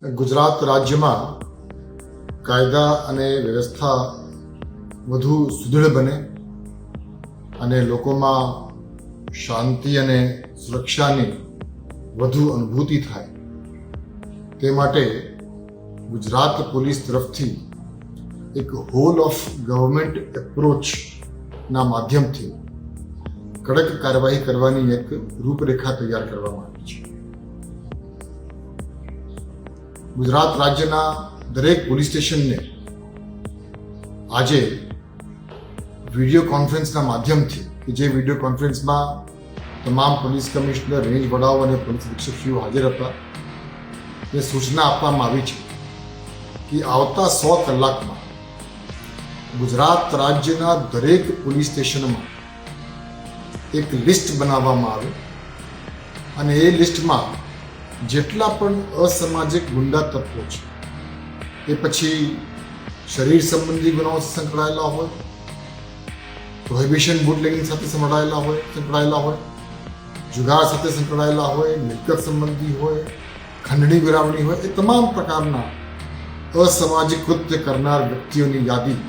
ગુજરાત રાજ્યમાં કાયદા અને વ્યવસ્થા વધુ સુદૃઢ બને અને લોકોમાં શાંતિ અને સુરક્ષાની વધુ અનુભૂતિ થાય તે માટે ગુજરાત પોલીસ તરફથી એક હોલ ઓફ ગવર્મેન્ટ એપ્રોચના માધ્યમથી કડક કાર્યવાહી કરવાની એક રૂપરેખા તૈયાર કરવામાં આવી છે. ગુજરાત રાજ્યના દરેક પોલીસ સ્ટેશનને આજે વિડીયો કોન્ફરન્સના માધ્યમથી કે જે વિડીયો કોન્ફરન્સમાં તમામ પોલીસ કમિશનર, રેન્જ વડાઓ અને પોલીસ અધિક્ષકશ્રીઓ હાજર હતા, એ સૂચના આપવામાં આવી છે કે આવતા 100 કલાકમાં ગુજરાત રાજ્યના દરેક પોલીસ સ્ટેશનમાં એક લિસ્ટ બનાવવામાં આવે અને એ લિસ્ટમાં જેટલા પણ અસામાજિક ગુંડા તત્વો છે, એ પછી શરીર સંબંધી ગુનાઓ સંકળાયેલા હોય, પ્રોહિબિશન બુટલેગિંગ સાથે સંકળાયેલા હોય, જુગાર સાથે સંકળાયેલા હોય, મિલકત સંબંધી હોય, ખંડણી વિરાવણી હોય, એ તમામ પ્રકારના અસામાજિક કૃત્ય કરનાર વ્યક્તિઓની યાદી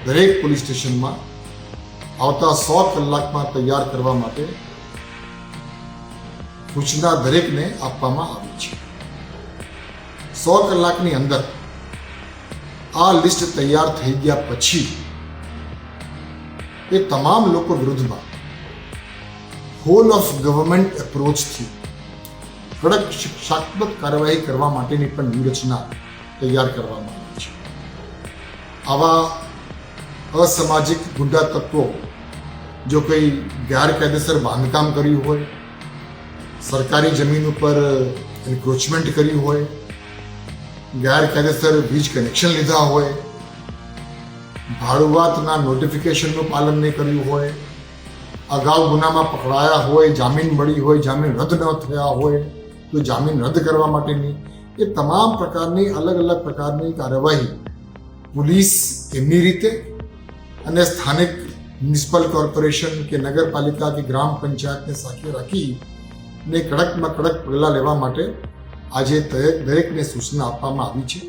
દરેક પોલીસ સ્ટેશનમાં આવતા 100 કલાકમાં તૈયાર કરવા માટે સૂચના દરેકને આપવામાં આવી છે. 100 કલાકની અંદર આ લિસ્ટ તૈયાર થઈ ગયા પછી એ તમામ લોકો વિરુદ્ધમાં હોલ ઓફ ગવર્મેન્ટ એપ્રોચથી કડક શિક્ષાત્મક કાર્યવાહી કરવા માટેની પણ વ્યૂહરચના તૈયાર કરવામાં આવી છે. આવા અસામાજિક ગુંડા તત્વો જો કોઈ ગેરકાયદેસર બાંધકામ કર્યું હોય, સરકારી જમીન ઉપર એન્ક્રોચમેન્ટ કર્યું હોય, ગેરકાયદેસર વીજ કનેક્શન લીધા હોય, ભાડુઆતના નોટિફિકેશનનું પાલન નહીં કર્યું હોય, અગાઉ ગુનામાં પકડાયા હોય, જામીન મળી હોય, જામીન રદ ન થયા હોય તો જામીન રદ કરવા માટેની એ તમામ પ્રકારની અલગ અલગ પ્રકારની કાર્યવાહી પોલીસ એમની રીતે અને સ્થાનિક મ્યુનિસિપલ કોર્પોરેશન કે નગરપાલિકા કે ગ્રામ પંચાયતને સાથે રાખી ને કડકમાં કડક પગલાં લેવા માટે આજે દરેકને સૂચના આપવામાં આવી છે.